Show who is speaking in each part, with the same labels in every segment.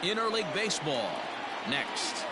Speaker 1: Interleague Baseball next.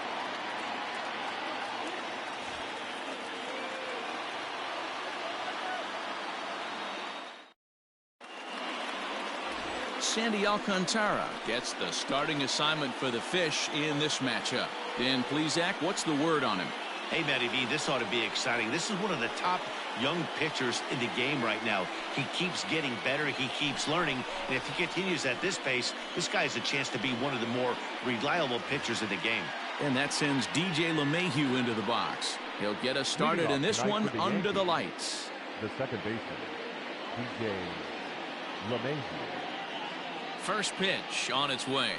Speaker 1: Sandy Alcantara gets the starting assignment for the Fish in this matchup. Dan Plesac, what's the word on him?
Speaker 2: Hey, Matty V, this ought to be exciting. This is one of the top young pitchers in the game right now. He keeps getting better. He keeps learning. And if he continues at this pace, this guy has a chance to be one of the more reliable pitchers in the game.
Speaker 1: And that sends DJ LeMahieu into the box. He'll get us started in this one under the lights.
Speaker 3: The second baseman, DJ LeMahieu.
Speaker 1: First pitch on its way.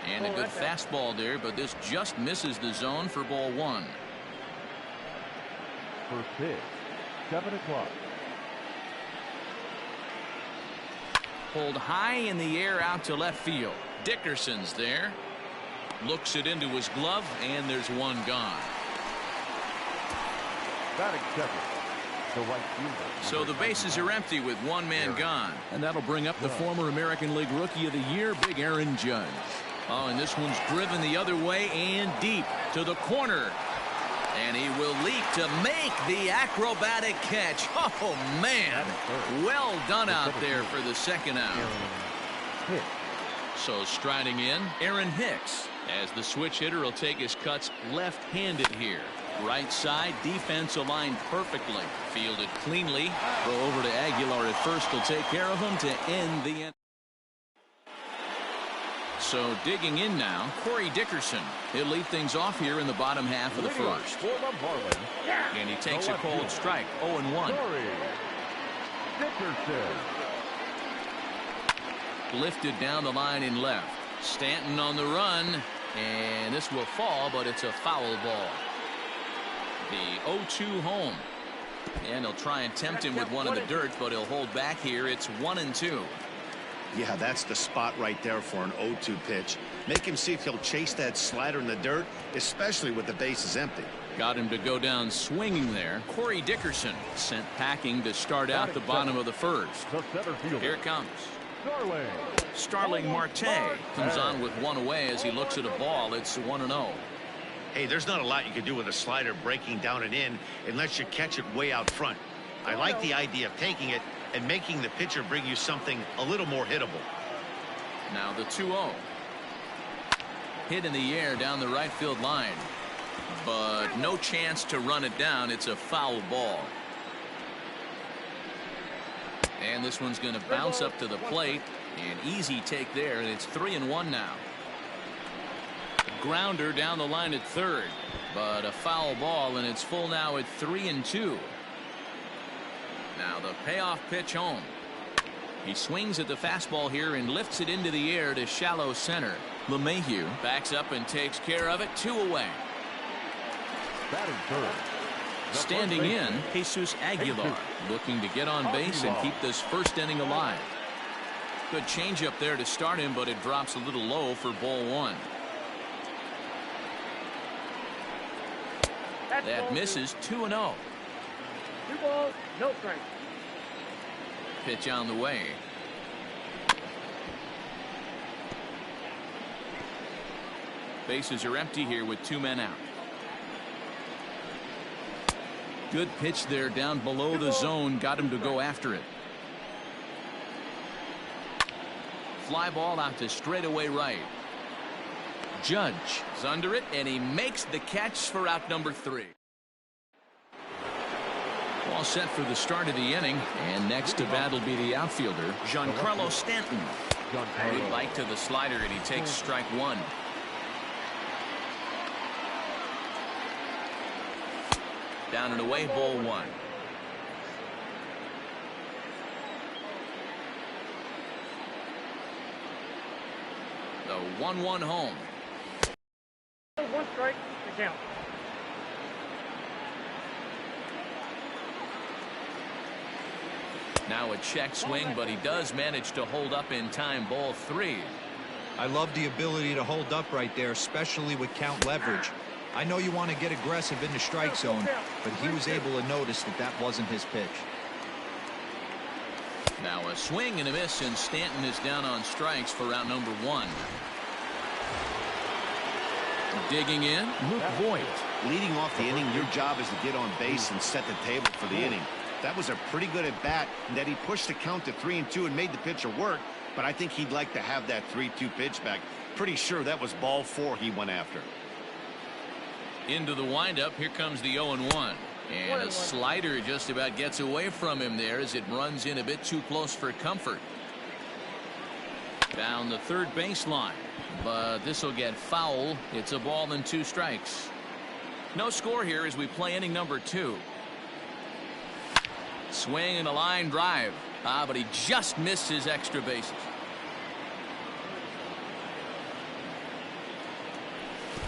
Speaker 1: And a good fastball there, but this just misses the zone for ball one.
Speaker 3: First pitch, 7 o'clock.
Speaker 1: Pulled high in the air out to left field. Dickerson's there. Looks it into his glove, and there's one gone.
Speaker 3: Batting second, the right fielder.
Speaker 1: So the bases are empty with one man gone. And that'll bring up the former American League Rookie of the Year, Big Aaron Judge. Oh, and this one's driven the other way and deep to the corner. And he will leap to make the acrobatic catch. Oh, man. Well done out there for the second out. So striding in, Aaron Hicks, as the switch hitter will take his cuts left-handed here. Right side, defense aligned perfectly. Fielded cleanly. Throw over to Aguilar at first. Will take care of him to end the end. So digging in now, Corey Dickerson. He'll lead things off here in the bottom half of the first. And he takes a cold strike, 0-1.
Speaker 3: Dickerson.
Speaker 1: Lifted down the line in left. Stanton on the run. And this will fall, but it's a foul ball. The 0-2 home. And he'll try and tempt him with one in the dirt, but he'll hold back here. It's 1-2.
Speaker 2: Yeah, that's the spot right there for an 0-2 pitch. Make him see if he'll chase that slider in the dirt, especially with the bases empty.
Speaker 1: Got him to go down swinging there. Corey Dickerson sent packing to start out the bottom of the first. Here it comes. Starling Marte comes on with one away as he looks at a ball. It's 1-0.
Speaker 2: Hey, there's not a lot you can do with a slider breaking down and in unless you catch it way out front. I like the idea of taking it and making the pitcher bring you something a little more hittable.
Speaker 1: Now the 2-0. Hit in the air down the right field line. But no chance to run it down. It's a foul ball. And this one's going to bounce up to the plate. An easy take there, and it's 3-1 now. Grounder down the line at third. But a foul ball, and it's full now at 3-2. Now the payoff pitch home. He swings at the fastball here and lifts it into the air to shallow center. LeMahieu backs up and takes care of it. 2 away.
Speaker 3: Batting third.
Speaker 1: Standing in, Jesus Aguilar, looking to get on base and keep this first inning alive. Good changeup there to start him, but it drops a little low for ball one. That misses. 2-0.
Speaker 4: 2 balls, no strike.
Speaker 1: Pitch on the way. Bases are empty here with 2 men out. Good pitch there down below the zone. Got him to go after it. Fly ball out to straightaway right. Judge is under it, and he makes the catch for out number 3. All set for the start of the inning, and next to bat will be the outfielder, Giancarlo Stanton. Good bite to the slider, and he takes strike 1. Down and away, ball 1. The 1-1 home.
Speaker 4: 1 strike to count.
Speaker 1: Now a check swing, but he does manage to hold up in time. Ball 3.
Speaker 5: I love the ability to hold up right there, especially with count leverage. I know you want to get aggressive in the strike zone, but he was able to notice that that wasn't his pitch.
Speaker 1: Now a swing and a miss, and Stanton is down on strikes for out number 1. Digging in, Luke Voigt.
Speaker 2: Leading off the inning, your job is to get on base and set the table for the inning. That was a pretty good at bat, and that he pushed the count to 3-2 and made the pitcher work, but I think he'd like to have that 3-2 pitch back. Pretty sure that was ball 4 he went after.
Speaker 1: Into the windup, here comes the 0-1. And a slider just about gets away from him there as it runs in a bit too close for comfort. Down the third baseline, but this will get foul. It's a ball and 2 strikes. No score here as we play inning number 2. Swing and a line drive. But he just missed his extra bases.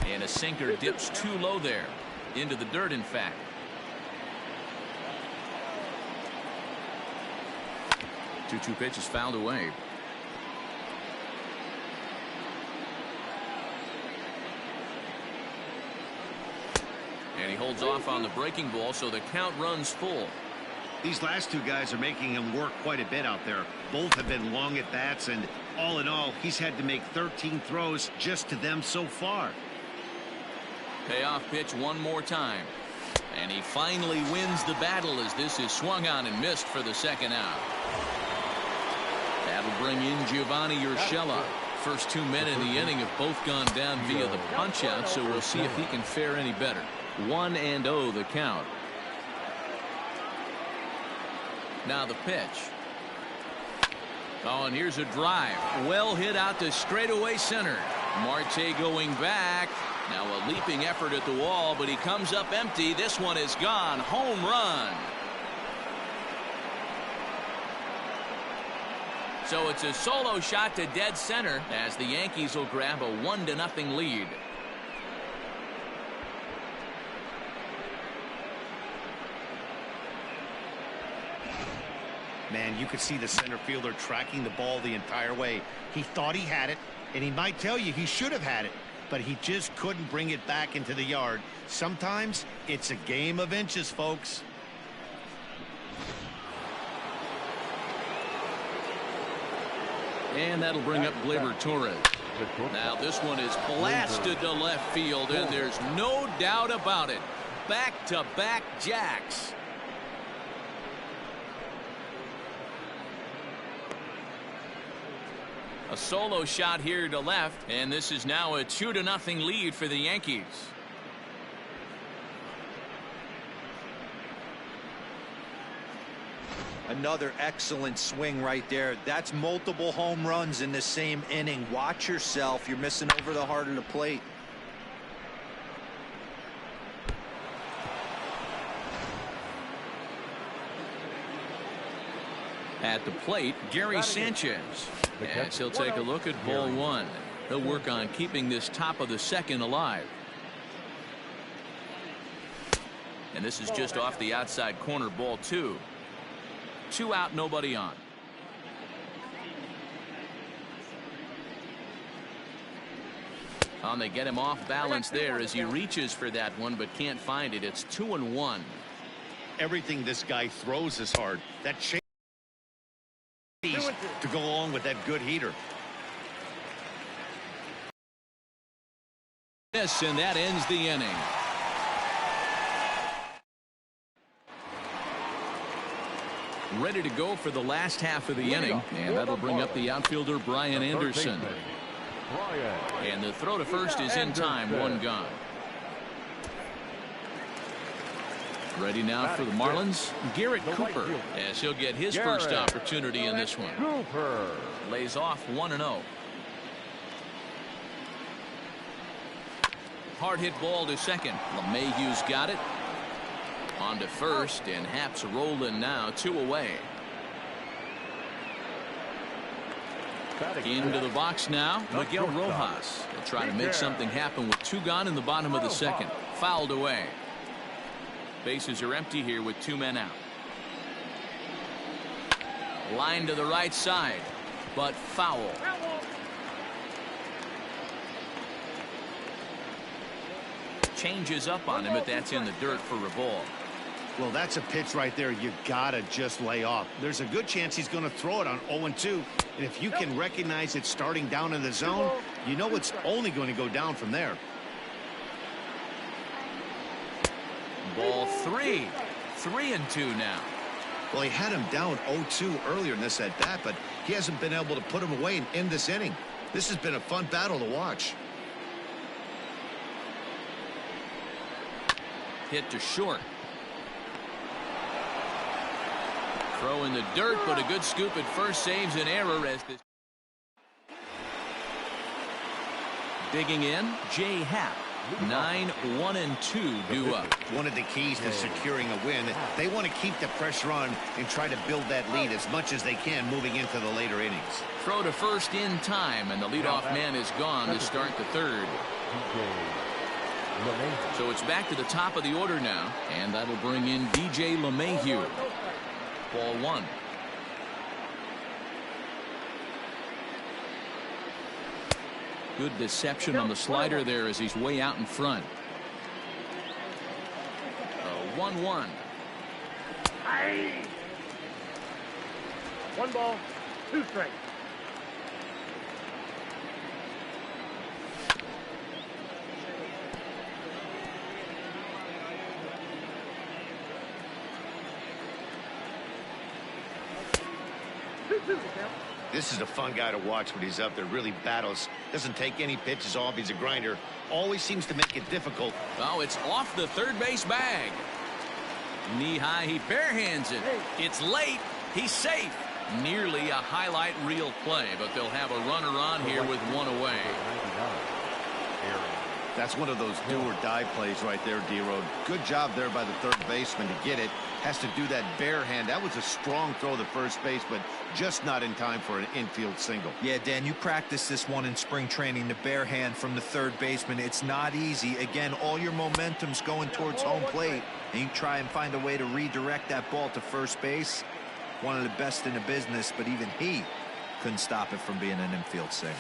Speaker 1: And a sinker dips too low there. Into the dirt, in fact. Two pitches fouled away. And he holds off on the breaking ball, so the count runs full.
Speaker 2: These last 2 guys are making him work quite a bit out there. Both have been long at bats, and all in all, he's had to make 13 throws just to them so far.
Speaker 1: Payoff pitch one more time. And he finally wins the battle as this is swung on and missed for the second out. That'll bring in Giovanni Urshela. First 2 men in the inning have both gone down via the punch-out, so we'll see if he can fare any better. 1-0 the count. Now the pitch. Oh, and here's a drive. Well hit out to straightaway center. Marte going back. Now a leaping effort at the wall, but he comes up empty. This one is gone. Home run. So it's a solo shot to dead center as the Yankees will grab a 1-0 lead.
Speaker 2: Man, you could see the center fielder tracking the ball the entire way. He thought he had it, and he might tell you he should have had it, but he just couldn't bring it back into the yard. Sometimes it's a game of inches, folks.
Speaker 1: And that'll bring up Gleyber Torres. Now this one is blasted to left field, and there's no doubt about it. Back-to-back jacks. A solo shot here to left, and this is now a 2-0 lead for the Yankees.
Speaker 5: Another excellent swing right there. That's multiple home runs in the same inning. Watch yourself. You're missing over the heart of the plate.
Speaker 1: At the plate, Gary Sanchez. As he'll take a look at ball 1. He'll work on keeping this top of the second alive. And this is just off the outside corner, ball 2. 2 out, nobody on. They get him off balance there as he reaches for that one but can't find it. It's 2-1.
Speaker 2: Everything this guy throws is hard. That change to go along with that good heater.
Speaker 1: Yes, and that ends the inning. Ready to go for the last half of the inning, and that'll bring up the outfielder Brian Anderson. And the throw to first is in time. 1 gone. Ready now for the Marlins, Garrett Cooper, as he'll get his first opportunity in this one. Lays off 1-0. Hard hit ball to second. LeMahieu's got it. On to first, and Happ's rolling now. 2 away. Into the box now, Miguel Rojas. They'll try to make something happen with 2 gone in the bottom of the second. Fouled away. Bases are empty here with 2 men out. Line to the right side, but foul. Changes up on him, but that's in the dirt for a ball.
Speaker 2: Well, that's a pitch right there you gotta just lay off. There's a good chance he's going to throw it on 0-2, and if you can recognize it starting down in the zone, you know it's only going to go down from there.
Speaker 1: Ball 3. 3-2 now.
Speaker 2: Well, he had him down 0-2 earlier in this at bat, but he hasn't been able to put him away and end this inning. This has been a fun battle to watch.
Speaker 1: Hit to short. Throw in the dirt, but a good scoop at first saves an error as this. Digging in, Jay Happ. 9-1-2 due up.
Speaker 2: One of the keys to securing a win, they want to keep the pressure on and try to build that lead as much as they can moving into the later innings.
Speaker 1: Throw to first in time, and the leadoff man is gone to start the third. So it's back to the top of the order now, and that'll bring in DJ LeMahieu. Ball 1. Good deception on the slider there as he's way out in front. 1-1.
Speaker 4: 1 ball, 2 strikes.
Speaker 2: This is a fun guy to watch when he's up there. Really battles. Doesn't take any pitches off. He's a grinder. Always seems to make it difficult.
Speaker 1: Oh, it's off the third base bag. Knee high, he barehands it. It's late. He's safe. Nearly a highlight reel play, but they'll have a runner on here with one away.
Speaker 2: That's one of those do-or-die plays right there, D-Road. Good job there by the third baseman to get it. Has to do that bare hand. That was a strong throw to first base, but just not in time for an infield single.
Speaker 5: Yeah, Dan, you practiced this one in spring training, the bare hand from the third baseman. It's not easy. Again, all your momentum's going towards home plate, and you try and find a way to redirect that ball to first base. One of the best in the business, but even he couldn't stop it from being an infield single.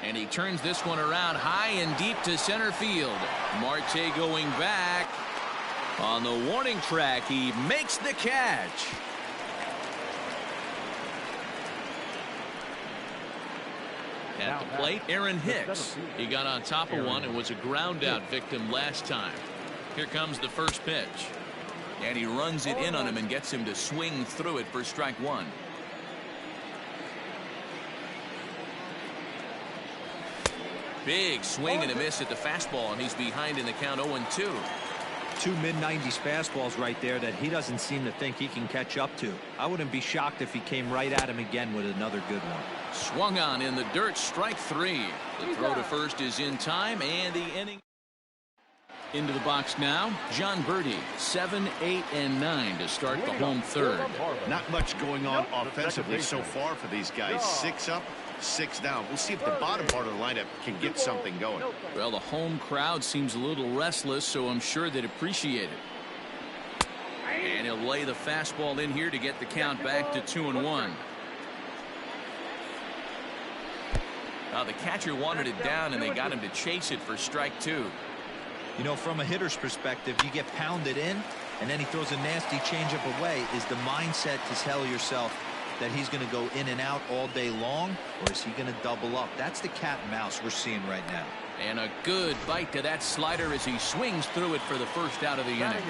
Speaker 1: And he turns this one around high and deep to center field. Marte going back. On the warning track, he makes the catch. At the plate, Aaron Hicks. He got on top of one and was a ground out victim last time. Here comes the first pitch. And he runs it in on him and gets him to swing through it for strike 1. Big swing and a miss at the fastball, and he's behind in the count 0-2.
Speaker 5: 2 mid-90s fastballs right there that he doesn't seem to think he can catch up to. I wouldn't be shocked if he came right at him again with another good one.
Speaker 1: Swung on in the dirt, strike 3. The throw to first is in time, and the inning. Into the box now, John Birdie, 7, 8, and 9 to start the home third.
Speaker 2: Not much going on offensively so far for these guys. 6 up, 6 down. We'll see if the bottom part of the lineup can get something going.
Speaker 1: Well, the home crowd seems a little restless, so I'm sure they'd appreciate it. And he'll lay the fastball in here to get the count back to 2-1. Now the catcher wanted it down, and they got him to chase it for strike 2.
Speaker 5: You know, from a hitter's perspective, you get pounded in, and then he throws a nasty changeup away. Is the mindset to tell yourself that he's going to go in and out all day long, or is he going to double up? That's the cat and mouse we're seeing right now.
Speaker 1: And a good bite to that slider as he swings through it for the first out of the inning.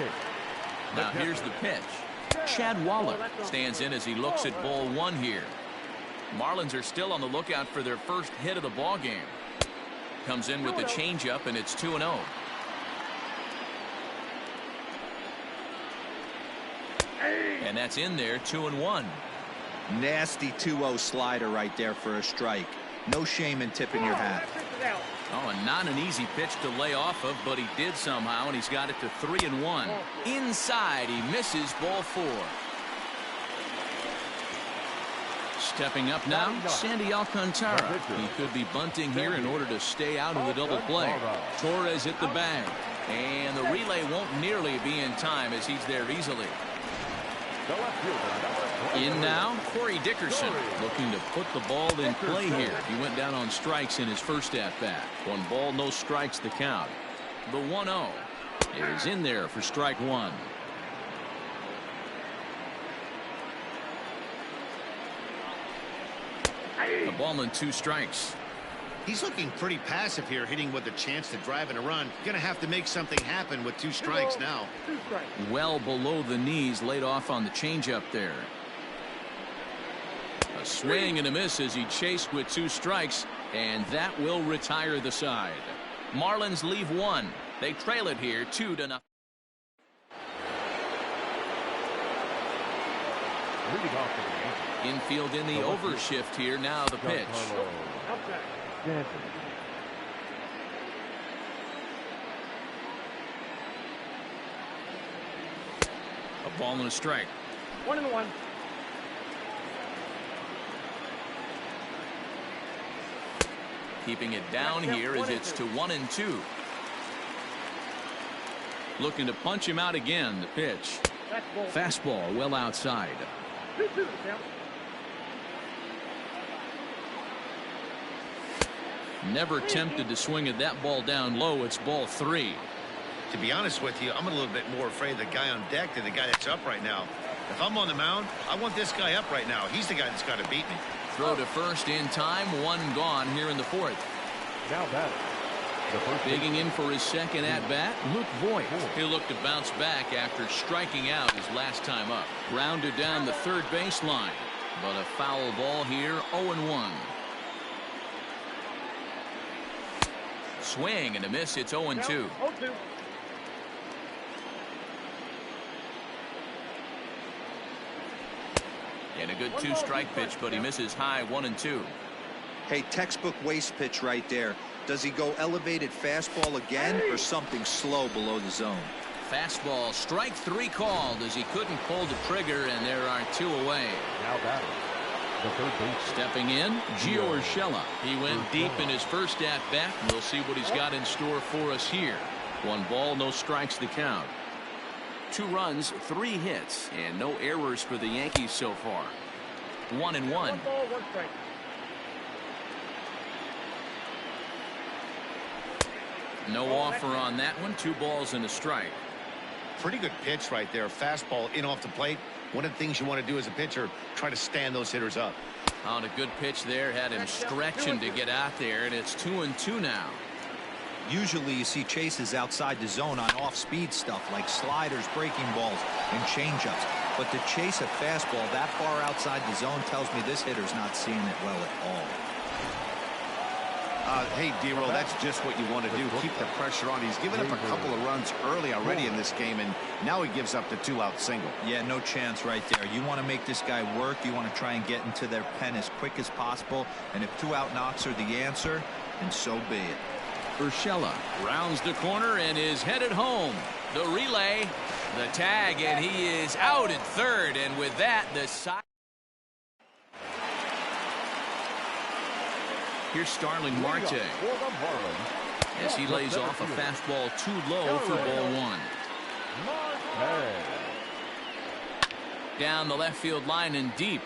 Speaker 1: Now here's the pitch. Chad Wallach stands in as he looks at ball 1 here. Marlins are still on the lookout for their first hit of the ball game. Comes in with the changeup, and it's 2-0. And that's in there, 2-1.
Speaker 5: Nasty 2-0 slider right there for a strike. No shame in tipping your hat.
Speaker 1: Oh, and not an easy pitch to lay off of, but he did somehow, and he's got it to 3-1. Inside, he misses ball 4. Stepping up now, Sandy Alcantara. He could be bunting here in order to stay out of the double play. Torres hit the bag, and the relay won't nearly be in time as he's there easily. In now, Corey Dickerson looking to put the ball in play here. He went down on strikes in his first at-bat. 1 ball, no strikes the count. The 1-0 is in there for strike 1. A ball and 2 strikes.
Speaker 2: He's looking pretty passive here, hitting with a chance to drive and a run. Gonna have to make something happen with 2 strikes now.
Speaker 4: 2 strikes.
Speaker 1: Well below the knees, laid off on the changeup there. A swing and a miss as he chased with 2 strikes, and that will retire the side. Marlins leave 1. They trail it here 2-0.
Speaker 3: Leading off the game.
Speaker 1: Infield in the overshift here. Now the pitch.
Speaker 4: Outside.
Speaker 3: Stanton.
Speaker 1: A ball and a strike.
Speaker 4: 1-1.
Speaker 1: Keeping it down here as it's to 1-2. Looking to punch him out again. The pitch. Fastball well outside.
Speaker 4: 2-2 the count.
Speaker 1: Never tempted to swing at that ball down low. It's ball 3.
Speaker 2: To be honest with you, I'm a little bit more afraid of the guy on deck than the guy that's up right now. If I'm on the mound, I want this guy up right now. He's the guy that's got to beat me.
Speaker 1: Throw to first in time. 1 gone here in the 4th.
Speaker 3: Now batting. The first
Speaker 1: Digging in for his second at-bat, Luke Voigt. He'll look to bounce back after striking out his last time up. Rounded down the third baseline, but a foul ball here, 0-1. Swing and a miss. It's 0-2.
Speaker 4: 0-2.
Speaker 1: And a good 2-strike pitch, but he misses high 1-2.
Speaker 5: Hey, textbook waste pitch right there. Does he go elevated fastball again or something slow below the zone?
Speaker 1: Fastball, strike 3 called as he couldn't pull the trigger, and there are 2 away.
Speaker 3: Now batting. The third base.
Speaker 1: Stepping in, Gio Urshela. He went deep in his first at-bat. We'll see what he's got in store for us here. 1 ball, no strikes to count. 2 runs, 3 hits, and no errors for the Yankees so far. 1-1.
Speaker 4: 1 ball, 1 strike.
Speaker 1: No offer on that one. 2 balls and a strike.
Speaker 2: Pretty good pitch right there. Fastball in off the plate. One of the things you want to do as a pitcher, try to stand those hitters up.
Speaker 1: On a good pitch there, had him stretching to get out there, and it's 2-2 now.
Speaker 5: Usually you see chases outside the zone on off-speed stuff like sliders, breaking balls, and changeups. But to chase a fastball that far outside the zone tells me this hitter's not seeing it well at all.
Speaker 2: Hey, D-Roll, that's just what you want to do. Keep the pressure on. He's given up a couple of runs early already in this game, and now he gives up the 2-out single.
Speaker 5: Yeah, no chance right there. You want to make this guy work. You want to try and get into their pen as quick as possible. And if 2-out knocks are the answer, then so be it.
Speaker 1: Urshela rounds the corner and is headed home. The relay, the tag, and he is out at third. And with that, the side. Here's Starling Marte as he lays off a fastball too low for ball 1. Down the left field line and deep.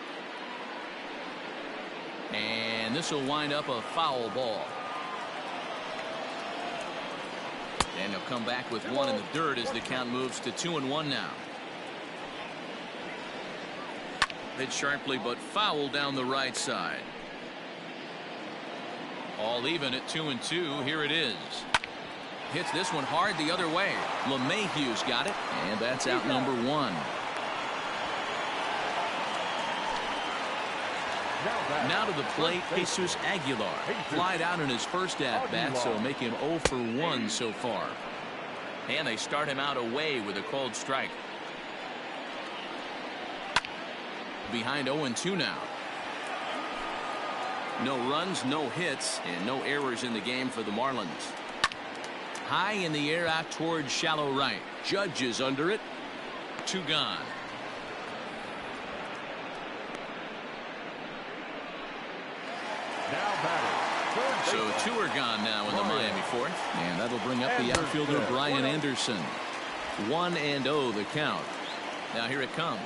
Speaker 1: And this will wind up a foul ball. And he'll come back with 1 in the dirt as the count moves to 2-1 now. Hit sharply but foul down the right side. All even at 2-2. Here it is. Hits this one hard the other way. LeMahieu's got it, and that's out number 1. Now to the plate, Jesus Aguilar. Flied out in his first at-bat, so make him 0 for 1 so far. And they start him out away with a called strike. Behind 0-2 now. No runs, no hits, and no errors in the game for the Marlins. High in the air out towards shallow right. Judge is under it. 2 gone. So 2 are gone now in the Miami 4th. And that'll bring up the outfielder Brian Anderson. 1-0 the count. Now here it comes.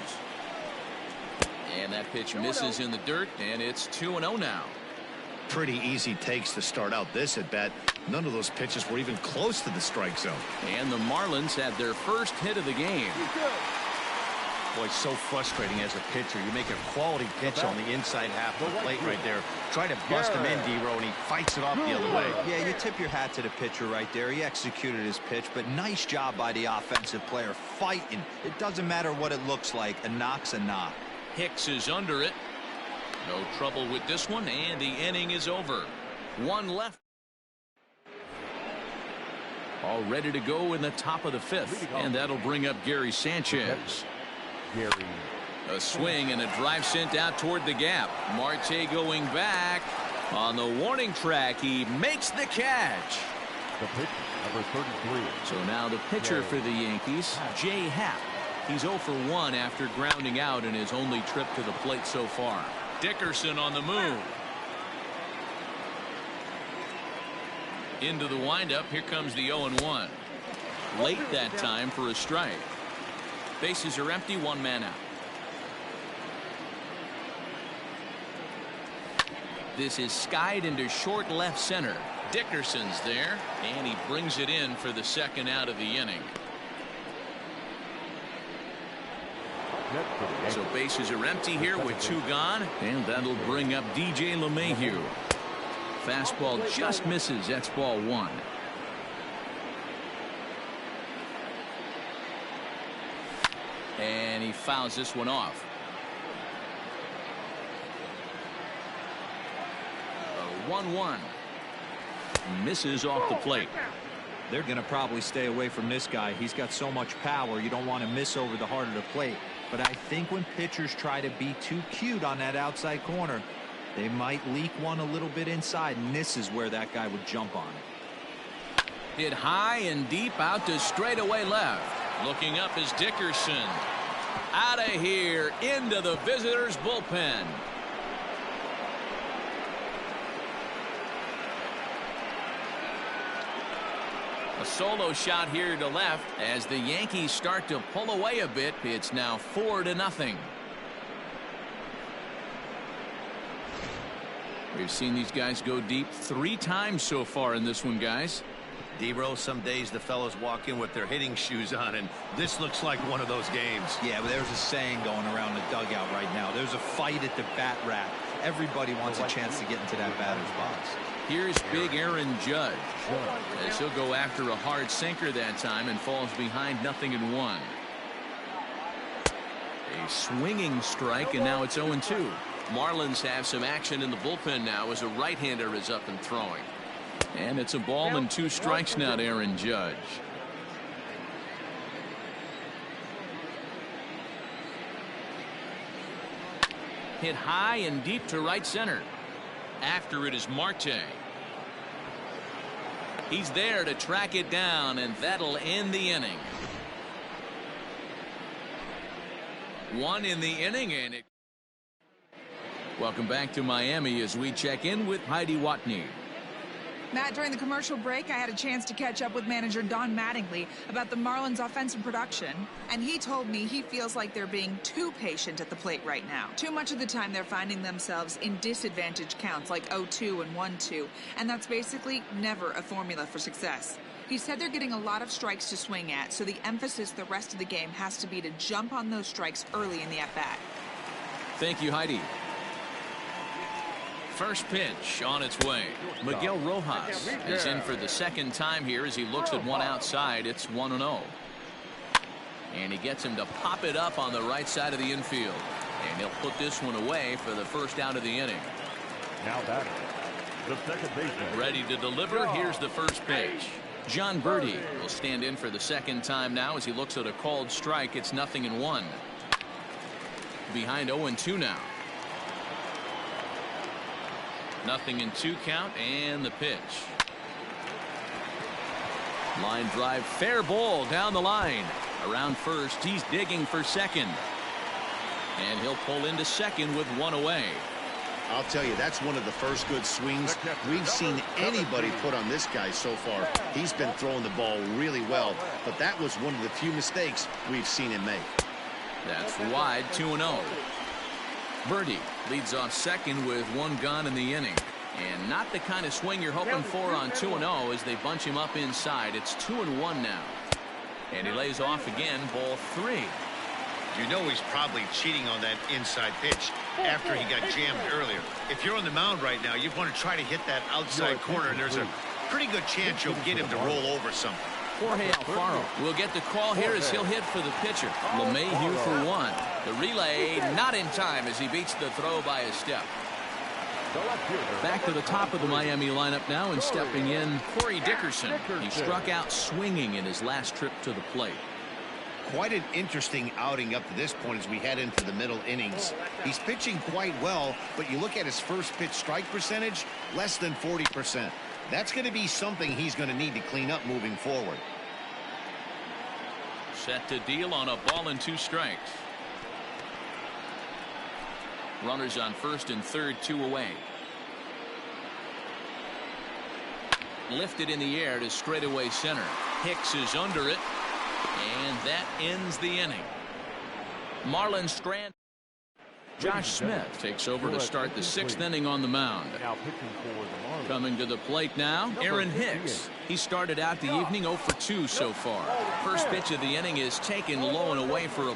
Speaker 1: And that pitch misses in the dirt, and it's 2-0 now.
Speaker 2: Pretty easy takes to start out this at bat. None of those pitches were even close to the strike zone.
Speaker 1: And the Marlins had their first hit of the game.
Speaker 2: Boy, so frustrating as a pitcher. You make a quality pitch on the inside half of the plate right there. Try to bust him in, D-Row, and he fights it off the other way.
Speaker 5: Yeah, you tip your hat to the pitcher right there. He executed his pitch, but nice job by the offensive player fighting. It doesn't matter what it looks like. A knock's a knock.
Speaker 1: Hicks is under it. No trouble with this one, and the inning is over. One left. All ready to go in the top of the fifth, and that'll bring up Gary Sanchez. A swing and a drive sent out toward the gap. Marte going back on the warning track. He makes the catch.
Speaker 3: The pitch, number 33.
Speaker 1: So now the pitcher for the Yankees, Jay Happ. He's 0 for 1 after grounding out in his only trip to the plate so far. Dickerson on the move. Into the windup. Here comes the 0-1. Late that time for a strike. Bases are empty. One man out. This is skied into short left center. Dickerson's there, and he brings it in for the second out of the inning. So bases are empty here with 2 gone, and that'll bring up DJ LeMahieu. Fastball just misses. That's ball 1. And he fouls this one off. 1-1. Misses off the plate.
Speaker 5: They're going to probably stay away from this guy. He's got so much power. You don't want to miss over the heart of the plate. But I think when pitchers try to be too cute on that outside corner, they might leak one a little bit inside, and this is where that guy would jump on it.
Speaker 1: Hit high and deep out to straightaway left. Looking up is Dickerson. Out of here into the visitors' bullpen. A solo shot here to left as the Yankees start to pull away a bit. It's now 4-0. We've seen these guys go deep 3 times so far in this one, guys.
Speaker 2: D-Row, some days the fellas walk in with their hitting shoes on, and this looks like one of those games.
Speaker 5: Yeah, but there's a saying going around the dugout right now. There's a fight at the bat rack. Everybody wants a chance to get into that batter's box.
Speaker 1: Here's big Aaron Judge, as he'll go after a hard sinker that time and falls behind 0-1. A swinging strike, and now it's 0-2. Marlins have some action in the bullpen now as a right-hander is up and throwing. And it's a ball and 2 strikes now to Aaron Judge. Hit high and deep to right center. After it is Marte. He's there to track it down, and that'll end the inning. 1 in the inning, and it. Welcome back to Miami as we check in with Heidi Watney.
Speaker 6: Matt, during the commercial break, I had a chance to catch up with manager Don Mattingly about the Marlins' offensive production, and he told me he feels like they're being too patient at the plate right now. Too much of the time they're finding themselves in disadvantaged counts like 0-2 and 1-2, and that's basically never a formula for success. He said they're getting a lot of strikes to swing at, so the emphasis the rest of the game has to be to jump on those strikes early in the at-bat.
Speaker 1: Thank you, Heidi. First pitch on its way. Miguel Rojas is in for the second time here as he looks at one outside. It's 1-0. And he gets him to pop it up on the right side of the infield. And he'll put this one away for the first out of the inning.
Speaker 3: Now batting, the second baseman.
Speaker 1: Ready to deliver. Here's the first pitch. John Birdie will stand in for the second time now as he looks at a called strike. It's 0-1. Behind 0-2 now. 0-2 count, and the pitch. Line drive, fair ball down the line. Around first, he's digging for second. And he'll pull into second with 1 away.
Speaker 2: I'll tell you, that's one of the first good swings we've seen anybody put on this guy so far. He's been throwing the ball really well, but that was one of the few mistakes we've seen him make.
Speaker 1: That's wide, 2-0. Birdie leads off second with 1 gone in the inning. And not the kind of swing you're hoping for on 2-0 as they bunch him up inside. It's 2-1 now. And he lays off again, ball 3.
Speaker 2: You know he's probably cheating on that inside pitch after he got jammed earlier. If you're on the mound right now, you want to try to hit that outside corner, and there's a pretty good chance you'll get him to roll over something.
Speaker 1: Jorge Alfaro will get the call here as he'll hit for the pitcher. LeMahieu for one. The relay not in time as he beats the throw by a step. Back to the top of the Miami lineup now, and stepping in, Corey Dickerson. He struck out swinging in his last trip to the plate.
Speaker 2: Quite an interesting outing up to this point as we head into the middle innings. He's pitching quite well, but you look at his first pitch strike percentage, less than 40%. That's going to be something he's going to need to clean up moving forward.
Speaker 1: Set to deal on a ball and 2 strikes. Runners on first and third, 2 away. Lifted in the air to straightaway center. Hicks is under it, and that ends the inning. Marlins strand. Josh Smith takes over to start the 6th inning on the mound. Coming to the plate now, Aaron Hicks. He started out the evening 0 for 2 so far. First pitch of the inning is taken low and away for a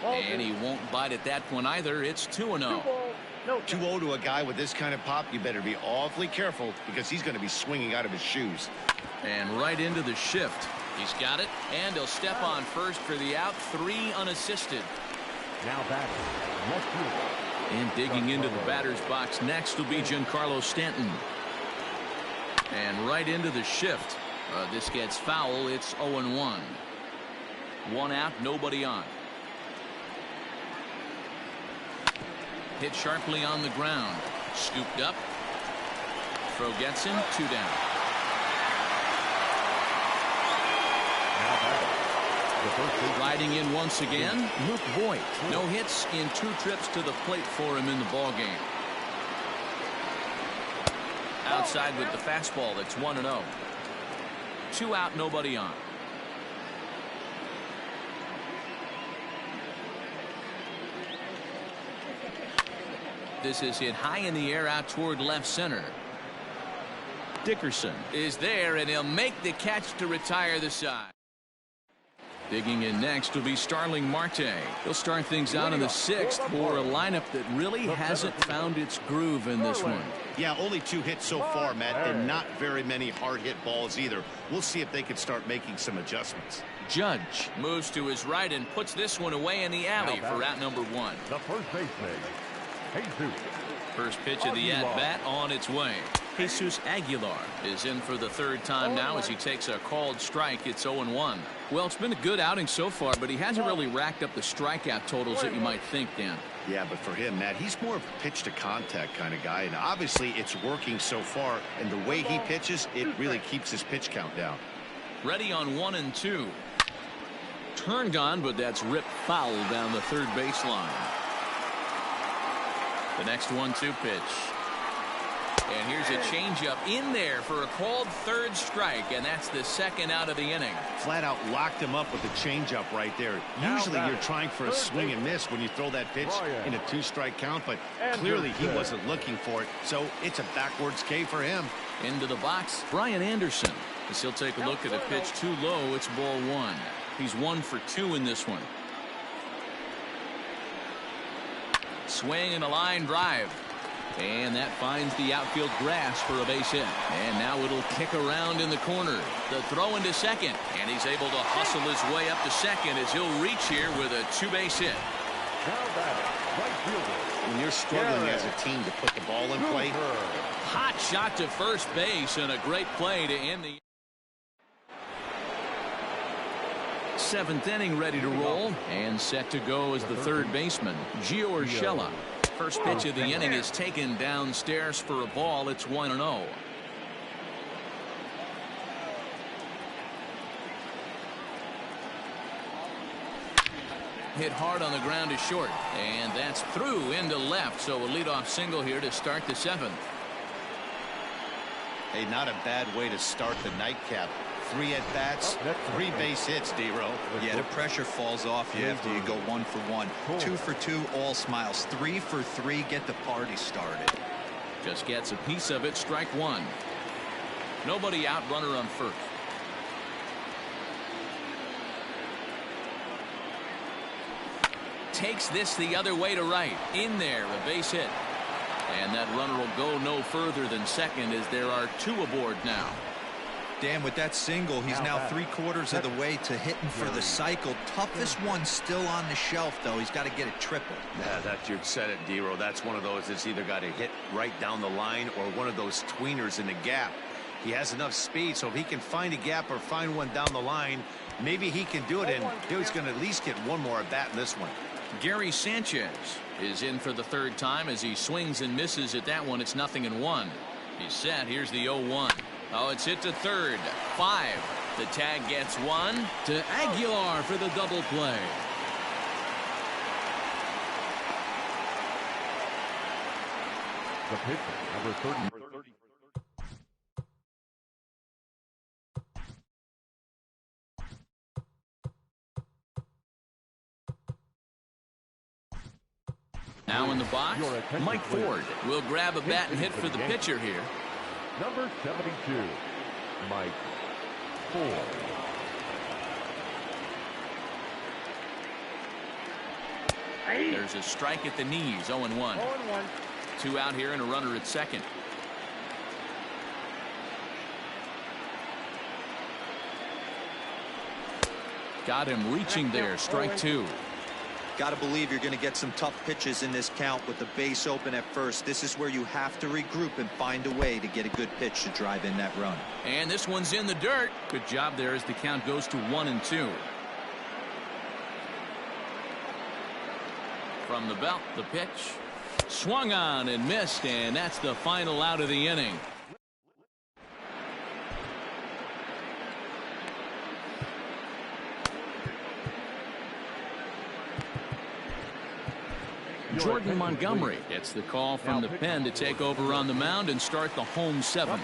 Speaker 1: and he won't bite at that one either. It's 2-0.
Speaker 2: 2-0 to a guy with this kind of pop, you better be awfully careful because he's going to be swinging out of his shoes.
Speaker 1: And right into the shift. He's got it, and he'll step on first for the out. 3 unassisted.
Speaker 3: Now batting.
Speaker 1: And digging into the batter's box next will be Giancarlo Stanton. And right into the shift. This gets foul. It's 0-1. 1 out, nobody on. Hit sharply on the ground. Scooped up. Throw gets him. 2 down. Riding in once again, Luke Voigt. No hits in 2 trips to the plate for him in the ball game. Outside with the fastball. That's 1-0. 2 out, nobody on. This is hit high in the air out toward left center. Dickerson is there, and he'll make the catch to retire the side. Digging in next will be Starling Marte. He'll start things out in the 6th for a lineup that really hasn't found its groove in this one.
Speaker 2: Yeah, only 2 hits so far, Matt, and not very many hard hit balls either. We'll see if they can start making some adjustments.
Speaker 1: Judge moves to his right and puts this one away in the alley for out number 1.
Speaker 3: The first baseman, Jesus.
Speaker 1: First pitch of the at-bat on its way. Jesus Aguilar is in for the 3rd time now as he takes a called strike. It's 0-1. Well, it's been a good outing so far, but he hasn't really racked up the strikeout totals that you might think, Dan.
Speaker 2: Yeah, but for him, Matt, he's more of a pitch to contact kind of guy, and obviously it's working so far, and the way he pitches, it really keeps his pitch count down.
Speaker 1: Ready on 1 and 2. Turn gone, but that's ripped foul down the 3rd baseline. The next 1-2 pitch. And here's a changeup in there for a called 3rd strike, and that's the 2nd out of the inning.
Speaker 2: Flat out locked him up with the changeup right there. Usually you're trying for a swing and miss when you throw that pitch in a 2-strike count, but clearly he wasn't looking for it, so it's a backwards K for him.
Speaker 1: Into the box, Brian Anderson, as he'll take a look at a pitch too low. It's ball 1. He's 1 for 2 in this one. Swing and a line drive. And that finds the outfield grass for a base hit. And now it'll kick around in the corner. The throw into second. And he's able to hustle his way up to second as he'll reach here with a 2-base hit.
Speaker 2: When you're struggling as a team to put the ball in play.
Speaker 1: Hot shot to first base and a great play to end the 7th inning, ready to roll and set to go as the 3rd baseman, Gio Urshela. First pitch of the inning is taken downstairs for a ball. It's 1-0. Hit hard on the ground to short, and that's through into left. So a leadoff single here to start the 7th.
Speaker 2: Hey, not a bad way to start the nightcap. 3 at-bats, 3 base hits, D-Row.
Speaker 5: Yeah, the pressure falls off you after you go 1 for 1. 2 for 2, all smiles. 3 for 3, get the party started.
Speaker 1: Just gets a piece of it, strike 1. Nobody out, runner on first. Takes this the other way to right. In there, a base hit. And that runner will go no further than second as there are 2 aboard now.
Speaker 5: Dan, with that single, he's now 3/4 of the way to hitting for the cycle. Toughest one still on the shelf, though. He's got to get it triple.
Speaker 2: Yeah, that you said it, D-Row. That's one of those that's either got to hit right down the line or one of those tweeners in the gap. He has enough speed, so if he can find a gap or find one down the line, maybe he can do it, and he's going to at least get one more at bat in this one.
Speaker 1: Gary Sanchez is in for the 3rd time as he swings and misses at that one. It's 0-1. He's set. Here's the 0-1. Oh, it's hit to third. 5. The tag gets 1 to Aguilar for the double play.
Speaker 3: The pitcher, number 30.
Speaker 1: Now in the box, Mike Ford will grab a bat and hit for the pitcher here.
Speaker 3: Number 72, Mike Ford.
Speaker 1: There's a strike at the knees, 0-1.
Speaker 4: 0-1.
Speaker 1: 2 out here and a runner at second. Got him reaching there, strike 2.
Speaker 5: Got to believe you're going to get some tough pitches in this count with the base open at first. This is where you have to regroup and find a way to get a good pitch to drive in that run.
Speaker 1: And this one's in the dirt. Good job there as the count goes to 1-2. From the belt, the pitch. Swung on and missed, and that's the final out of the inning. Jordan Montgomery gets the call from the pen to take over on the mound and start the home 7th.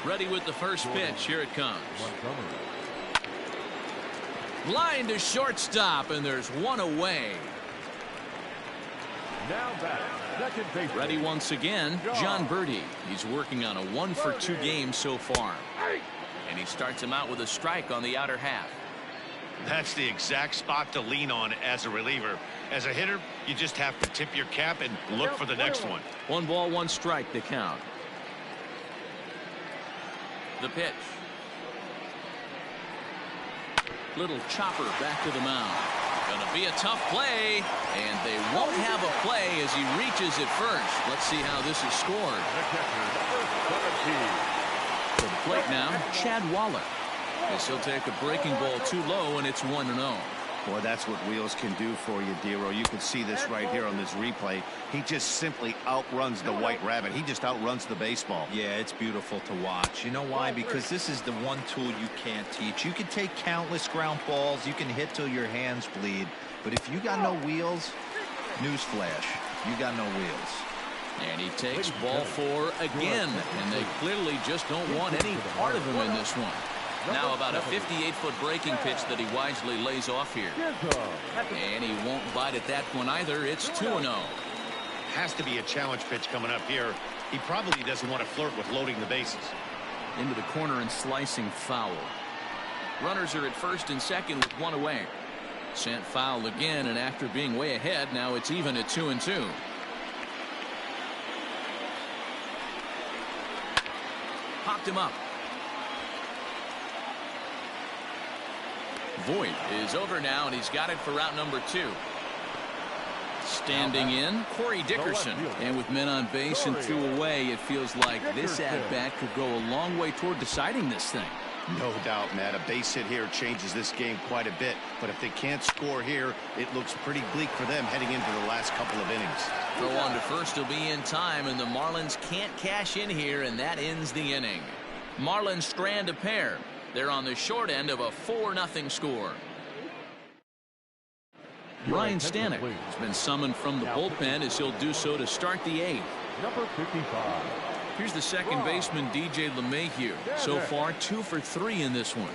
Speaker 1: Ready with the first pitch. Here it comes. Line to shortstop, and there's 1 away.
Speaker 3: Now back, second base.
Speaker 1: Ready once again, John Birdie. He's working on a 1-for-2 game so far. And he starts him out with a strike on the outer half.
Speaker 2: That's the exact spot to lean on as a reliever. As a hitter, you just have to tip your cap and look for the next one.
Speaker 1: 1 ball, 1 strike, the count. The pitch. Little chopper back to the mound. Gonna be a tough play, and they won't have a play as he reaches it first. Let's see how this is scored. To the plate now, Chad Waller. As he'll take a breaking ball too low, and it's 1-0.
Speaker 2: Boy, that's what wheels can do for you, D-Row. You can see this right here on this replay. He just simply outruns the white rabbit. He just outruns the baseball.
Speaker 5: Yeah, it's beautiful to watch. You know why? Because this is the one tool you can't teach. You can take countless ground balls. You can hit till your hands bleed. But if you got no wheels, newsflash, you got no wheels.
Speaker 1: And he takes ball 4 again. And they clearly just don't want any part of him in this one. Now about a 58-foot breaking pitch that he wisely lays off here. And he won't bite at that one either. It's 2-0.
Speaker 2: Has to be a challenge pitch coming up here. He probably doesn't want to flirt with loading the bases.
Speaker 1: Into the corner and slicing foul. Runners are at first and second with 1 away. Sent foul again, and after being way ahead, now it's even at 2-2. Popped him up. Voit is over now, and he's got it for route number 2. Standing in, Corey Dickerson. And with men on base and 2 away, it feels like this at-bat could go a long way toward deciding this thing.
Speaker 2: No doubt, Matt. A base hit here changes this game quite a bit. But if they can't score here, it looks pretty bleak for them heading into the last couple of innings.
Speaker 1: Throw on to first will be in time, and the Marlins can't cash in here, and that ends the inning. Marlins strand a pair. They're on the short end of a 4-0 score. Ryan Stanek has been summoned from the bullpen as he'll do so to start the 8th.
Speaker 3: Number 55,
Speaker 1: Here's the second baseman, DJ LeMahieu. So far, 2 for 3 in this one.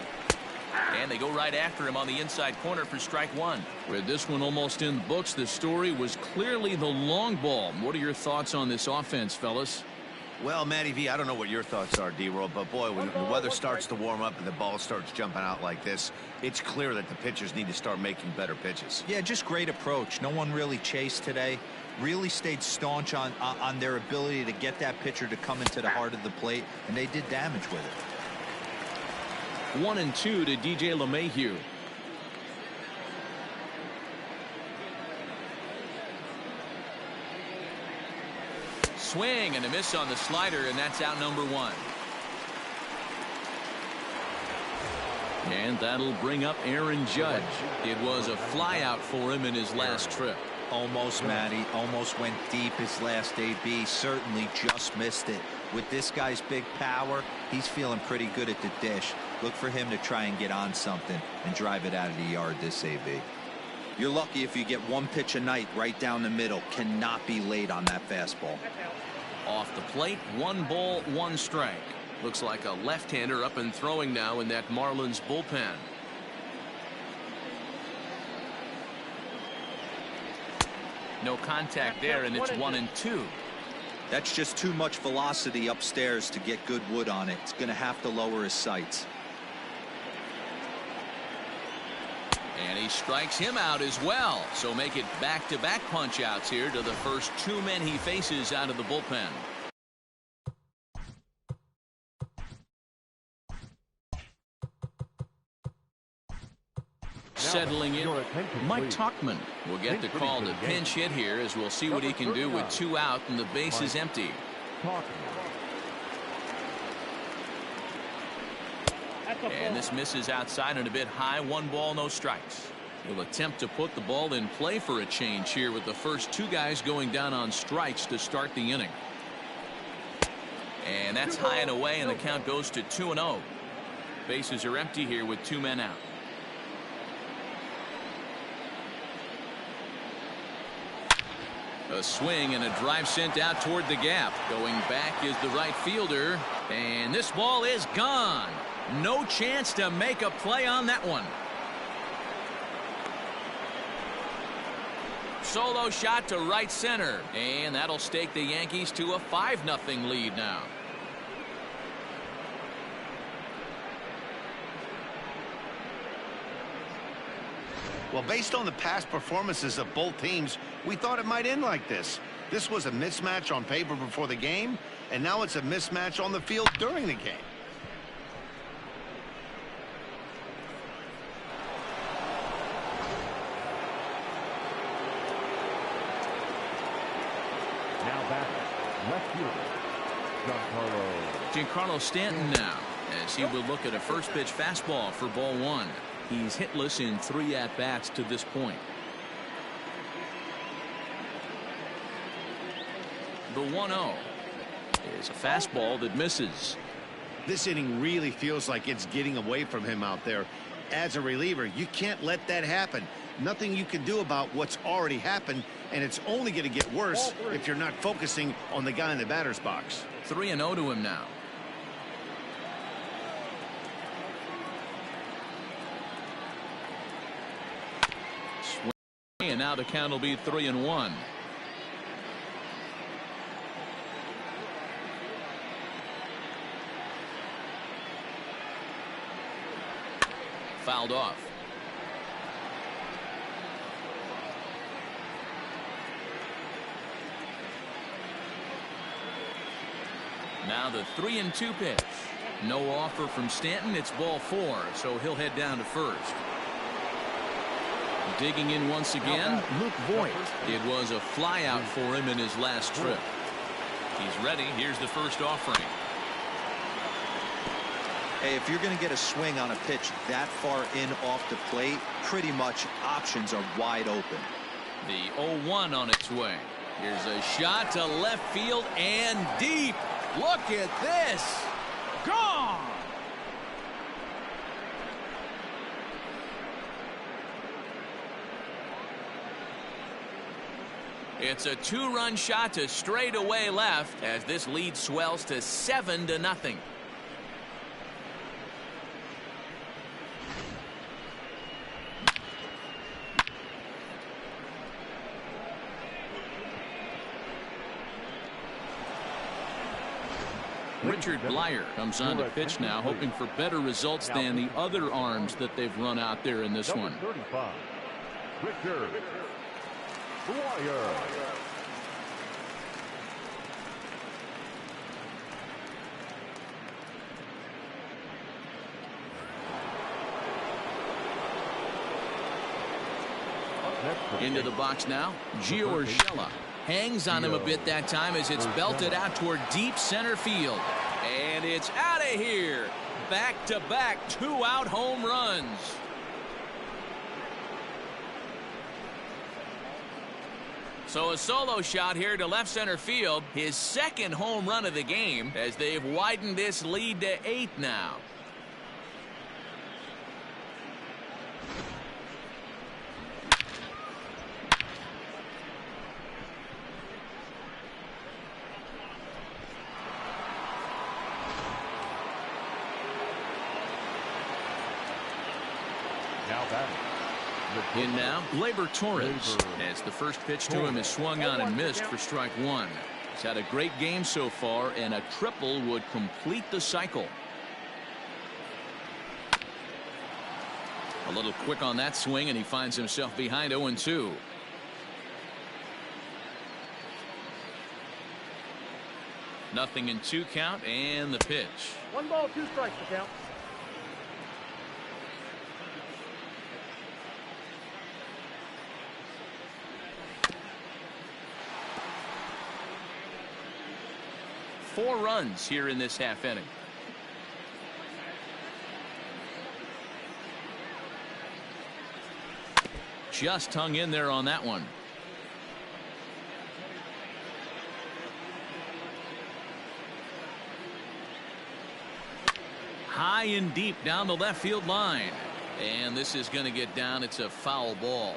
Speaker 1: And they go right after him on the inside corner for strike one. With this one almost in the books, the story was clearly the long ball. What are your thoughts on this offense, fellas?
Speaker 2: Well, Matty V, I don't know what your thoughts are, D-Roll, but boy, when the weather starts to warm up and the ball starts jumping out like this, it's clear that the pitchers need to start making better pitches.
Speaker 5: Yeah, just great approach. No one really chased today. Really stayed staunch on their ability to get that pitcher to come into the heart of the plate, and they did damage with it.
Speaker 1: 1-2 to DJ LeMahieu. Swing and a miss on the slider, and that's out number 1. And that'll bring up Aaron Judge. It was a fly out for him in his last trip.
Speaker 5: Almost, Matty. Almost went deep his last AB. Certainly just missed it. With this guy's big power, he's feeling pretty good at the dish. Look for him to try and get on something and drive it out of the yard this AB. You're lucky if you get one pitch a night right down the middle. Cannot be late on that fastball.
Speaker 1: Off the plate, 1 ball, 1 strike. Looks like a left-hander up and throwing now in that Marlins bullpen. No contact there, and it's 1-2.
Speaker 5: That's just too much velocity upstairs to get good wood on it. It's going to have to lower his sights.
Speaker 1: And he strikes him out as well. So make it back-to-back punch-outs here to the first 2 men he faces out of the bullpen. Settling in, Mike Tuchman will get the call to pinch hit here, as we'll see what he can do with 2 out and the base is empty. And this misses outside and a bit high. 1 ball, no strikes. He'll attempt to put the ball in play for a change here with the first 2 guys going down on strikes to start the inning. And that's high and away, and the count goes to 2-0. Bases are empty here with 2 men out. A swing and a drive sent out toward the gap. Going back is the right fielder, and this ball is gone. No chance to make a play on that one. Solo shot to right center, and that'll stake the Yankees to a 5-0 lead now.
Speaker 2: Well, based on the past performances of both teams, we thought it might end like this. This was a mismatch on paper before the game, and now it's a mismatch on the field during the game.
Speaker 3: Now back, left fielder,
Speaker 1: Giancarlo Stanton now, as he will look at a first pitch fastball for ball 1. He's hitless in 3 at-bats to this point. The 1-0 is a fastball that misses.
Speaker 2: This inning really feels like it's getting away from him out there. As a reliever, you can't let that happen. Nothing you can do about what's already happened, and it's only going to get worse if you're not focusing on the guy in the batter's box.
Speaker 1: 3-0 to him now. And now the count will be 3-1. Fouled off. Now the 3-2 pitch. No offer from Stanton. It's ball 4, so he'll head down to first. Digging in once again, Luke Voigt. It was a fly out for him in his last trip. He's ready. Here's the first offering.
Speaker 5: Hey, if you're going to get a swing on a pitch that far in off the plate, pretty much options are wide open.
Speaker 1: The 0-1 on its way. Here's a shot to left field and deep. Look at this. Gone. It's a 2-run shot to straightaway left as this lead swells to 7-0. Richard Blyer comes on to pitch now, hoping for better results than the other arms that they've run out there in this one.
Speaker 3: 35, Richard Blyer.
Speaker 1: Into the box now, Gio Urshela. Hangs on him a bit that time as it's belted out toward deep center field. And it's out of here. Back-to-back 2-out home runs. So a solo shot here to left center field. His second home run of the game as they've widened this lead to 8 now. In now, Gleyber Torres, as the first pitch to him is swung on and missed for strike 1. He's had a great game so far, and a triple would complete the cycle. A little quick on that swing, and he finds himself behind 0-2. Nothing in 2 count, and the pitch.
Speaker 4: 1 ball, 2 strikes to count.
Speaker 1: Four runs here in this half inning. Just hung in there on that one. High and deep down the left field line. And this is going to get down. It's a foul ball.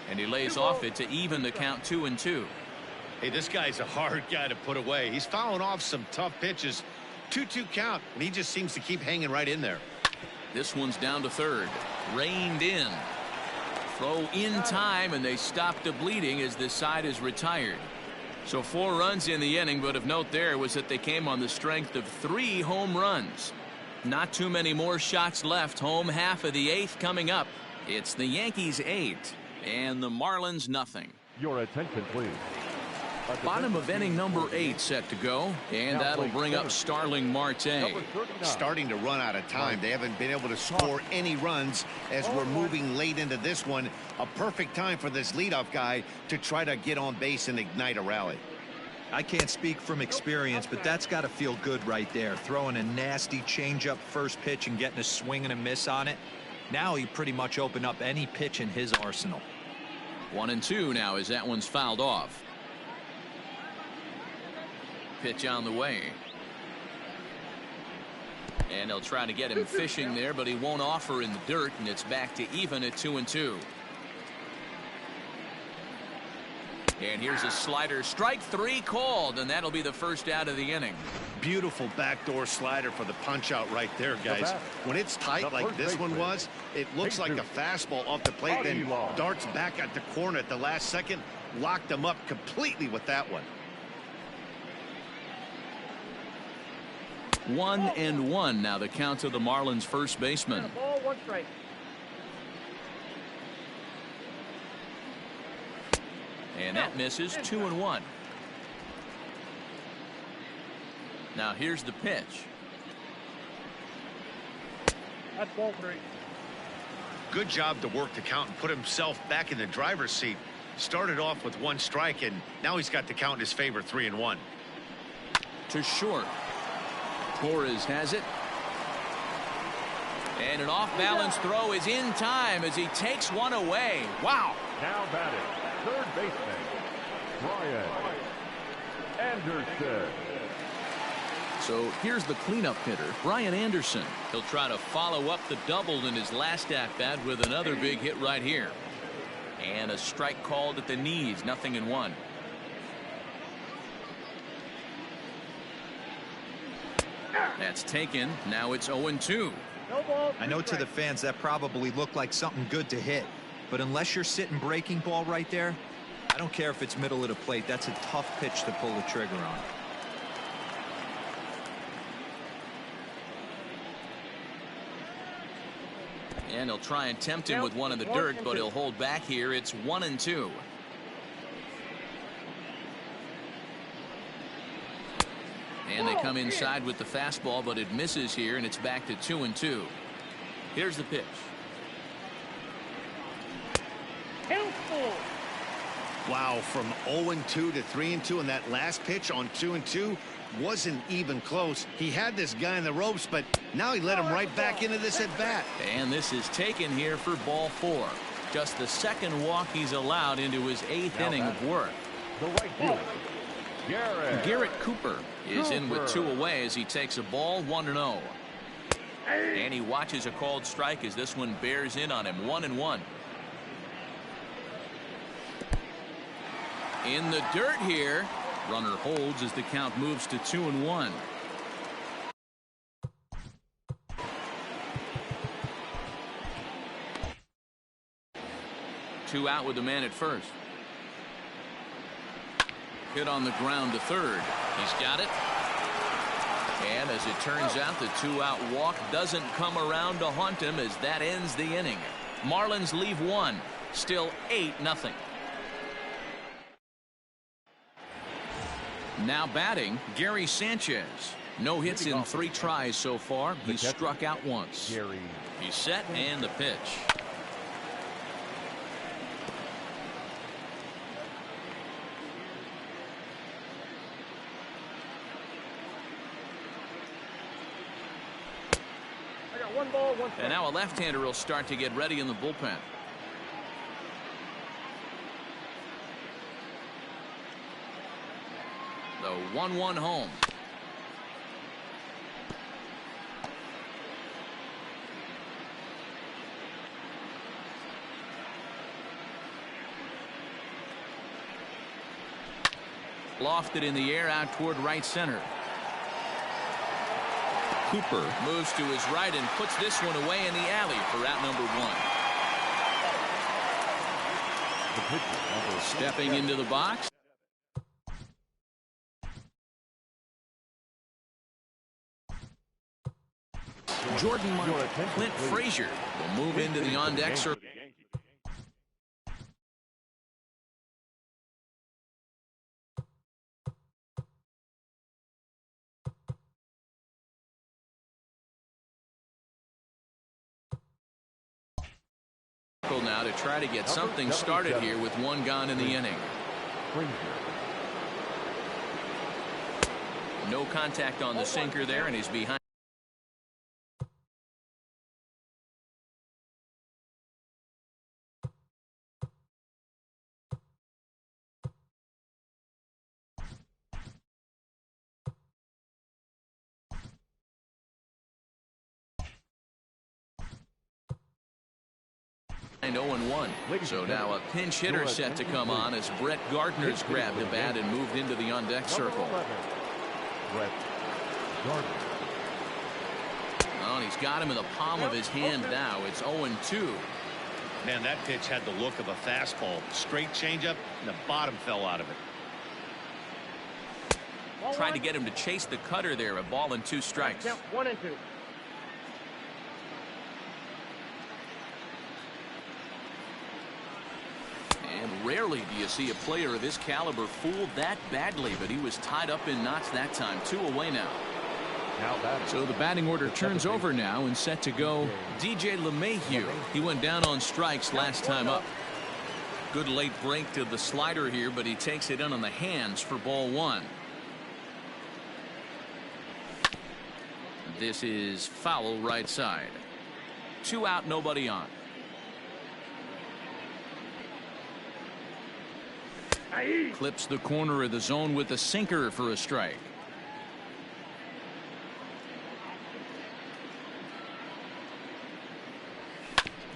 Speaker 1: And he lays off it to even the count 2-2.
Speaker 2: Hey, this guy's a hard guy to put away. He's fouling off some tough pitches. 2-2 count, and he just seems to keep hanging right in there.
Speaker 1: This one's down to third. Reined in. Throw in time, and they stop the bleeding as this side is retired. So 4 runs in the inning, but of note there was that they came on the strength of 3 home runs. Not too many more shots left. Home half of the 8th coming up. It's the Yankees 8 and the Marlins nothing.
Speaker 3: Your attention, please.
Speaker 1: Bottom of inning number 8 set to go, and that'll bring up Starling Marte.
Speaker 2: Starting to run out of time. They haven't been able to score any runs as we're moving late into this one. A perfect time for this leadoff guy to try to get on base and ignite a rally.
Speaker 5: I can't speak from experience, but that's got to feel good right there. Throwing a nasty changeup first pitch and getting a swing and a miss on it. Now he pretty much opened up any pitch in his arsenal.
Speaker 1: 1-2 now as that one's fouled off. Pitch on the way. And they'll try to get him fishing there, but he won't offer in the dirt, and it's back to even at 2-2. And here's a slider. Strike 3 called, and that'll be the first out of the inning.
Speaker 2: Beautiful backdoor slider for the punch out right there, guys. When it's tight like this one was, it looks like a fastball off the plate, then darts back at the corner at the last second. Locked them up completely with that one.
Speaker 1: 1-1 now the count to the Marlins first baseman.
Speaker 4: Ball, 1 strike.
Speaker 1: And that misses. 2-1. Now here's the pitch.
Speaker 4: That's ball 3.
Speaker 2: Good job to work the count and put himself back in the driver's seat. Started off with 1 strike, and now he's got the count in his favor, 3-1.
Speaker 1: To short. Torres has it. And an off-balance throw is in time as he takes one away. Wow.
Speaker 3: Now batting, third baseman, Brian Anderson.
Speaker 1: So here's the cleanup hitter, Brian Anderson. He'll try to follow up the double in his last at-bat with another big hit right here. And a strike called at the knees, 0-1. That's taken. Now it's 0-2.
Speaker 4: No ball.
Speaker 5: I know to the fans that probably looked like something good to hit, but unless you're sitting breaking ball right there, I don't care if it's middle of the plate. That's a tough pitch to pull the trigger on.
Speaker 1: And he'll try and tempt him with one in the dirt, but he'll hold back here. It's 1-2. And they come inside with the fastball, but it misses here, and it's back to 2-2. Here's the pitch.
Speaker 2: Wow, from 0-2 to 3-2, and that last pitch on 2-2 wasn't even close. He had this guy in the ropes, but now he let him right back into this at bat.
Speaker 1: And this is taken here for ball 4. Just the second walk he's allowed into his 8th inning of work.
Speaker 3: The right fielder,
Speaker 1: Garrett Cooper is in with 2 away as he takes a ball, 1-0. And he watches a called strike as this one bears in on him, 1-1. In the dirt here. Runner holds as the count moves to 2-1. Two out with the man at first. Hit on the ground to third. He's got it. And as it turns out, the 2-out walk doesn't come around to haunt him as that ends the inning. Marlins leave 1. Still 8-0. Now batting, Gary Sanchez. No hits in 3 tries so far. He's struck out once. He's set and the pitch.
Speaker 4: I got 1 ball, 1 strike.
Speaker 1: And now a left-hander will start to get ready in the bullpen. The 1-1 home. Lofted in the air out toward right center. Cooper moves to his right and puts this one away in the alley for out number 1. Stepping into the box. Jordan Clint Frazier will move into the on-deck circle. Now to try to get something started here with 1 gone in the inning. No contact on the sinker there, and he's behind. And 0-1. So now a pinch hitter set to come on as Brett Gardner's grabbed the bat and moved into the on-deck circle.
Speaker 3: Brett Gardner.
Speaker 1: Oh, and he's got him in the palm of his hand now. It's 0-2.
Speaker 2: Man, that pitch had the look of a fastball. Straight changeup, and the bottom fell out of it.
Speaker 1: Trying to get him to chase the cutter there. A ball and 2 strikes.
Speaker 4: Count 1-2.
Speaker 1: And rarely do you see a player of his caliber fooled that badly, but he was tied up in knots that time. 2 away now. So the batting order turns over now and set to go DJ LeMahieu. He went down on strikes last time up. Good late break to the slider here, but he takes it in on the hands for ball 1. This is foul right side. 2 out, nobody on. Clips the corner of the zone with the sinker for a strike.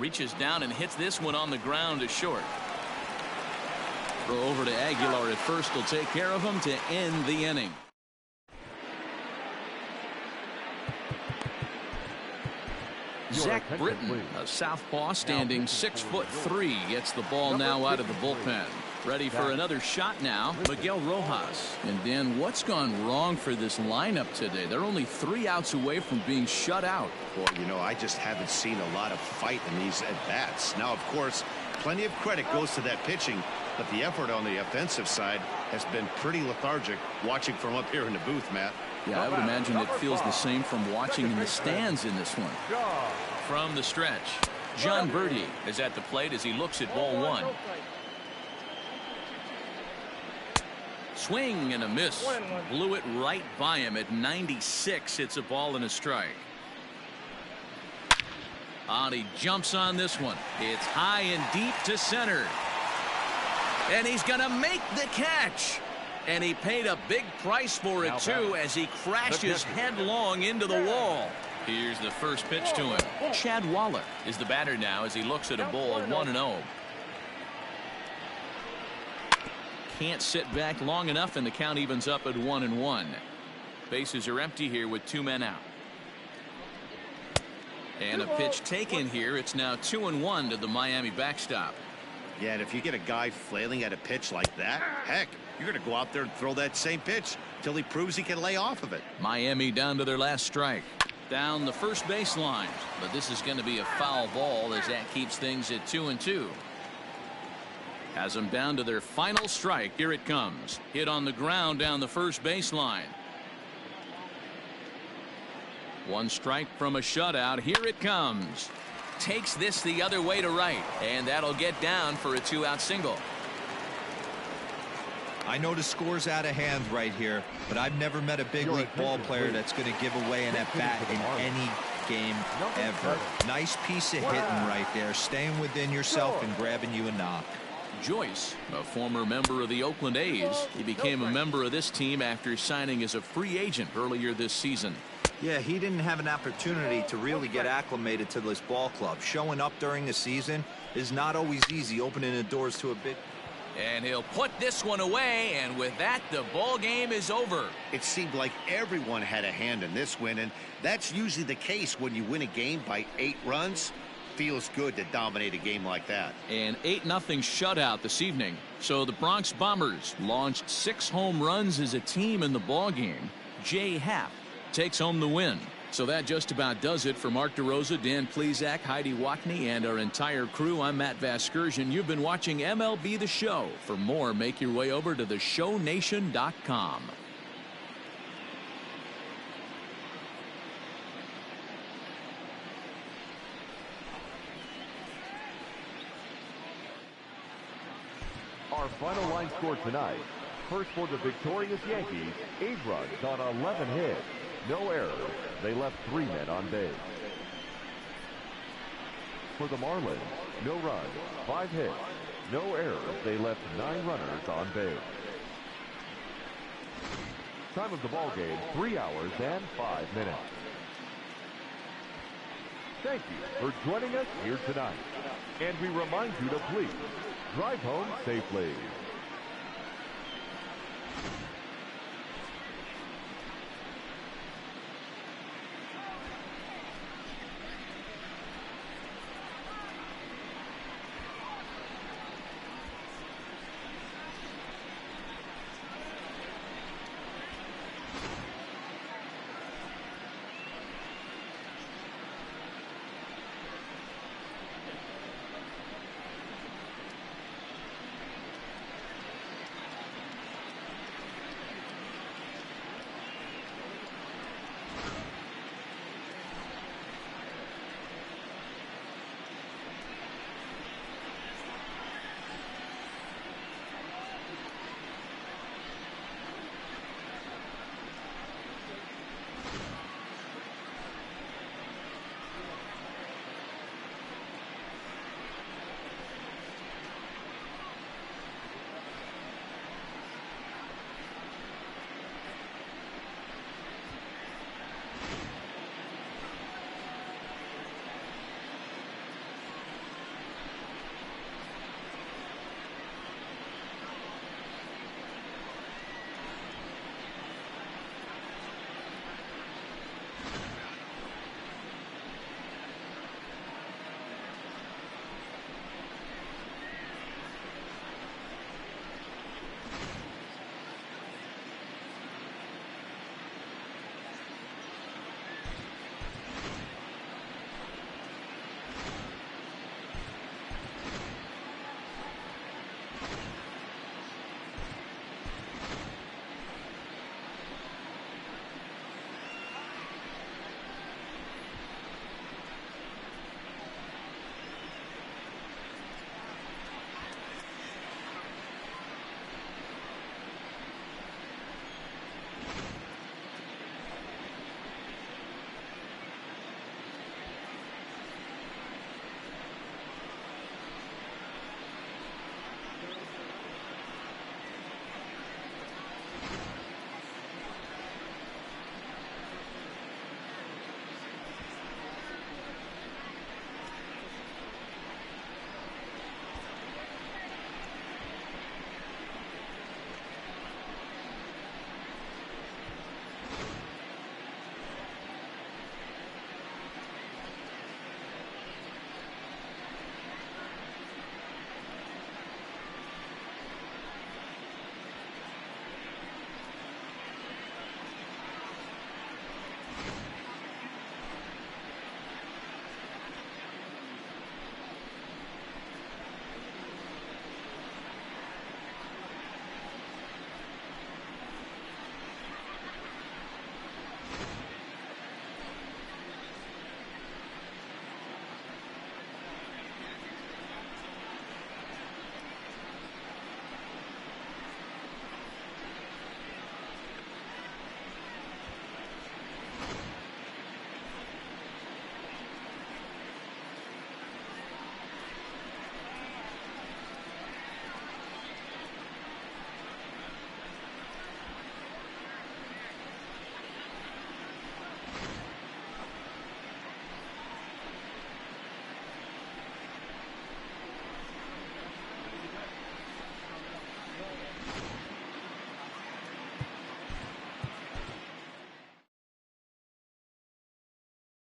Speaker 1: Reaches down and hits this one on the ground to short. Throw over to Aguilar at first will take care of him to end the inning. Zach Britton, a southpaw standing 6'3", gets the ball now out of the bullpen. Ready for another shot now, Miguel Rojas. And Dan, what's gone wrong for this lineup today? They're only 3 outs away from being shut out.
Speaker 2: Well, you know, I just haven't seen a lot of fight in these at-bats. Now, of course, plenty of credit goes to that pitching, but the effort on the offensive side has been pretty lethargic watching from up here in the booth, Matt.
Speaker 1: Yeah, I would imagine it feels the same from watching in the stands in this one. From the stretch, John Birdie is at the plate as he looks at ball 1. Swing and a miss. Blew it right by him at 96. It's a ball and a strike. And he jumps on this one. It's high and deep to center. And he's going to make the catch. And he paid a big price for it, too, as he crashes headlong into the wall. Here's the first pitch to him. Chad Wallach is the batter now as he looks at a ball 1-0. Can't sit back long enough, and the count evens up at 1-1. Bases are empty here with 2 men out. And a pitch taken here. It's now 2-1 to the Miami backstop.
Speaker 2: Yeah, and if you get a guy flailing at a pitch like that, heck, you're going to go out there and throw that same pitch till he proves he can lay off of it.
Speaker 1: Miami down to their last strike. Down the first baseline. But this is going to be a foul ball as that keeps things at 2-2. Has them down to their final strike. Here it comes. Hit on the ground down the first baseline. 1 strike from a shutout. Here it comes. Takes this the other way to right. And that'll get down for a 2-out single.
Speaker 5: I know the score's out of hand right here, but I've never met a big league ball player that's going to give away an at-bat in any game ever. Nice piece of hitting right there. Staying within yourself and grabbing you a knock.
Speaker 1: Joyce, a former member of the Oakland A's. He became a member of this team after signing as a free agent earlier this season.
Speaker 5: Yeah, he didn't have an opportunity to really get acclimated to this ball club. Showing up during the season is not always easy, opening the doors to a big...
Speaker 1: And he'll put this one away, and with that, the ball game is over.
Speaker 2: It seemed like everyone had a hand in this win, and that's usually the case when you win a game by 8 runs. Feels good to dominate a game like that.
Speaker 1: An 8-0 shutout this evening. So the Bronx Bombers launched 6 home runs as a team in the ball game. Jay Happ takes home the win. So that just about does it for Mark DeRosa, Dan Plesac, Heidi Wackney, and our entire crew. I'm Matt Vasgersian. You've been watching MLB The Show. For more, make your way over to theshownation.com.
Speaker 3: Our final line score tonight. First for the victorious Yankees, 8 runs on 11 hits. No errors. They left 3 men on base. For the Marlins, no runs, 5 hits. No errors. They left 9 runners on base. Time of the ball game, 3 hours and 5 minutes. Thank you for joining us here tonight. And we remind you to please drive home safely.